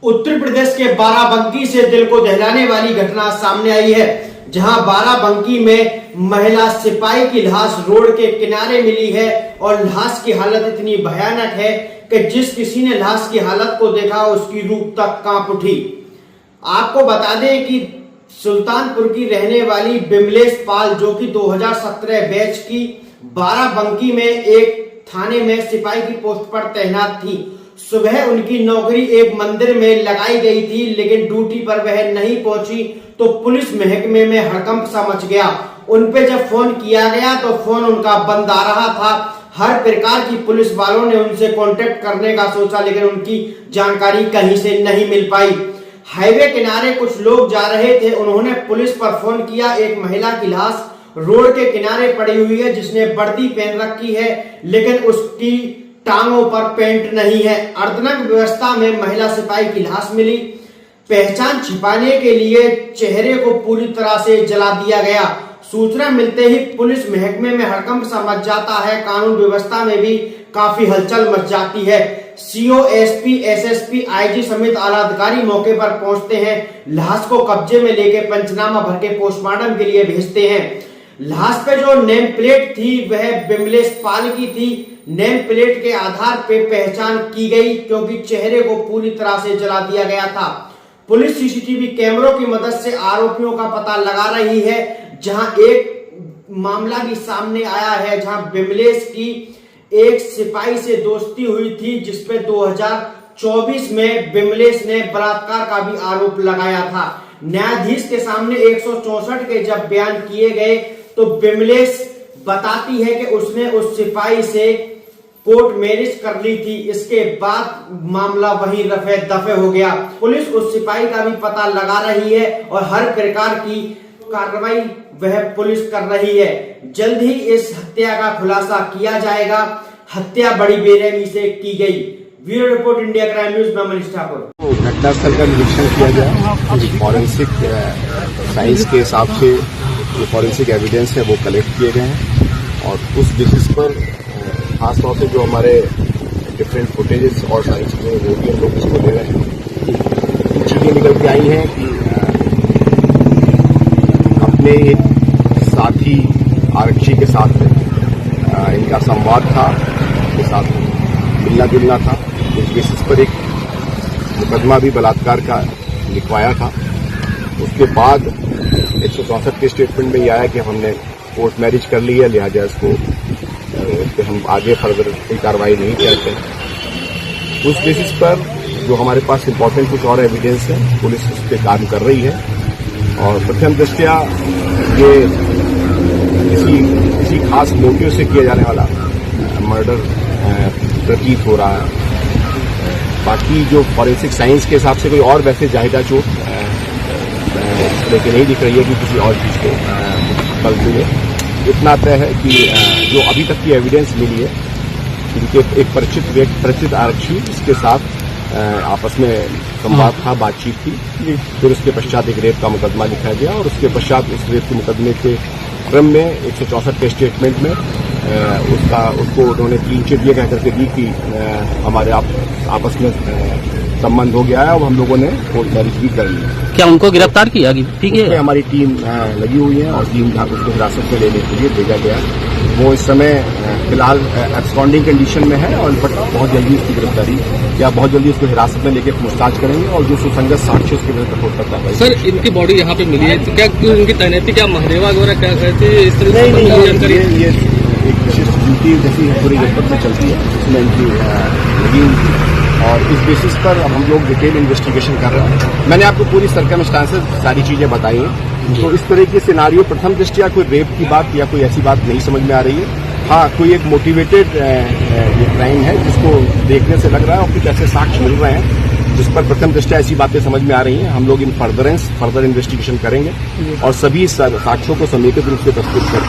उत्तर प्रदेश के बाराबंकी से दिल को दहलाने वाली घटना सामने आई है, जहां बाराबंकी में महिला सिपाही की लाश रोड के किनारे मिली है और लाश की हालत इतनी भयानक है कि जिस किसी ने लाश की हालत को देखा उसकी रूह तक कांप उठी। आपको बता दें कि सुल्तानपुर की रहने वाली बिमलेश पाल, जो कि 2017 बैच की, बाराबंकी में एक थाने में सिपाही की पोस्ट पर तैनात थी। सुबह उनकी नौकरी एक मंदिर में लगाई गई थी, लेकिन ड्यूटी पर वह नहीं पहुंची तो पुलिस महकमे में हड़कंप सा मच गया। उन पे जब फोन किया गया तो फोन उनका बंद आ रहा था। हर प्रकार की पुलिस वालों ने उनसे कांटेक्ट करने का सोचा, लेकिन उनकी जानकारी कहीं से नहीं मिल पाई। हाईवे किनारे कुछ लोग जा रहे थे, उन्होंने पुलिस पर फोन किया। एक महिला की लाश रोड के किनारे पड़ी हुई है, जिसने वर्दी पहन रखी है, लेकिन उसकी टांगों पर पेंट नहीं है। अर्धनग्न व्यवस्था में महिला सिपाही की लाश मिली। पहचान छिपाने के लिए चेहरे को पूरी तरह से जला दिया गया। सूचना मिलते ही पुलिस महकमे में हड़कंप सा मच जाता है। कानून व्यवस्था में भी काफी हलचल मच जाती है। सीओ, एसपी, एसएसपी, आईजी समेत आला अधिकारी मौके पर पहुंचते हैं। लाश को कब्जे में लेके पंचनामा भर के पोस्टमार्टम के लिए भेजते हैं। लाश पे जो नेम प्लेट थी वह बिमलेश पाल की थी। नेम प्लेट के आधार पे पहचान की गई, क्योंकि चेहरे को पूरी तरह से जला दिया गया था। पुलिस सीसीटीवी कैमरों की मदद से आरोपियों का पता लगा रही है। जहां एक मामला भी सामने आया है, जहां बिमलेश की एक सिपाही से दोस्ती हुई थी, जिसपे 2024 में बिमलेश ने बलात्कार का भी आरोप लगाया था। न्यायाधीश के सामने 164 के जब बयान किए गए तो बिमलेश बताती है कि उसने उस सिपाही से कोर्ट मैरिज कर ली थी। इसके बाद मामला वहीं रफे दफे हो गया। पुलिस उस सिपाही का भी पता लगा रही है और हर प्रकार की कार्रवाई वह पुलिस कर रही है। जल्द ही इस हत्या का खुलासा किया जाएगा। हत्या बड़ी बेरहमी से की गई। Bureau report, India crime news में मनीष ठाकुर। घटनास्थल का निरीक्षण किया गया। फॉरेंसिक साइंस के हिसाब से जो फॉरेंसिक एविडेंस है वो कलेक्ट किए गए हैं और उस बेसिस पर खासतौर से जो हमारे डिफरेंट फुटेजेस और सारी चीजें वो भी हम लोग इसको ले रहे हैं। कुछ चीजें निकल के आई हैं कि अपने एक साथी आरक्षी के साथ इनका संवाद था, उनके साथ मिलना जुलना था। उस बेसिस पर एक मुकदमा भी बलात्कार का लिखवाया था। उसके बाद 164 के स्टेटमेंट में ये आया कि हमने कोर्ट मैरिज कर ली है, लिहाजा इसको हम आगे फर्दर कोई कार्रवाई नहीं करते। उस बेसिस पर जो हमारे पास इम्पोर्टेंट कुछ और एविडेंस है, पुलिस उस पर काम कर रही है और प्रथम दृष्टया ये किसी खास मोटिव से किया जाने वाला मर्डर प्रतीत हो रहा है। बाकी जो फॉरेंसिक साइंस के हिसाब से कोई और वैसे जाहिदा चोट लेकिन नहीं दिख रही है कि किसी और चीज को बल मिले। इतना तय है कि जो अभी तक की एविडेंस मिली है, इनके एक परिचित आरक्षी इसके साथ आपस में संवाद था, बातचीत थी। फिर उसके पश्चात एक रेप का मुकदमा लिखा गया और उसके पश्चात उस रेप के मुकदमे के क्रम में 164 के स्टेटमेंट में उसको उन्होंने क्लीन चिट ये कह करके दी कि हमारे आपस में संबंध हो गया है और हम लोगों ने कोर्ट मैरिज भी कर ली। क्या उनको गिरफ्तार किया? ठीक है, हमारी टीम लगी हुई है और टीम उसको हिरासत में लेने के लिए भेजा गया। वो इस समय फिलहाल एब्सकॉन्डिंग कंडीशन में है और बहुत जल्दी उसकी गिरफ्तारी या बहुत जल्दी उसको हिरासत में लेकर पूछताछ करेंगे और जो सुसंगत साक्ष्य उसके विरुद्ध रिपोर्ट करता है। सर, इनकी बॉडी यहाँ पे मिली है, तो क्या उनकी तैनाती क्या महदेवा वगैरह क्या कहते हैं इस तरह से? ये एक विशिष्ट ड्यूटी जैसी पूरी जनपद में चलती है, उसमें इनकी लगी हुई थी और इस बेसिस पर हम लोग डिटेल इन्वेस्टिगेशन कर रहे हैं। मैंने आपको पूरी सर्कमस्टांसेस सारी चीजें बताई हैं। तो इस तरह की सिनारियो प्रथम दृष्टया कोई रेप की बात या कोई ऐसी बात नहीं समझ में आ रही है। हाँ, कोई एक मोटिवेटेड ये क्राइम है जिसको देखने से लग रहा है और कुछ ऐसे साक्ष्य मिल रहे हैं जिस पर प्रथम दृष्टया ऐसी बातें समझ में आ रही हैं। हम लोग इन फर्दर इन्वेस्टिगेशन करेंगे और सभी साक्ष्यों को समेकित रूप से प्रस्तुत करेंगे।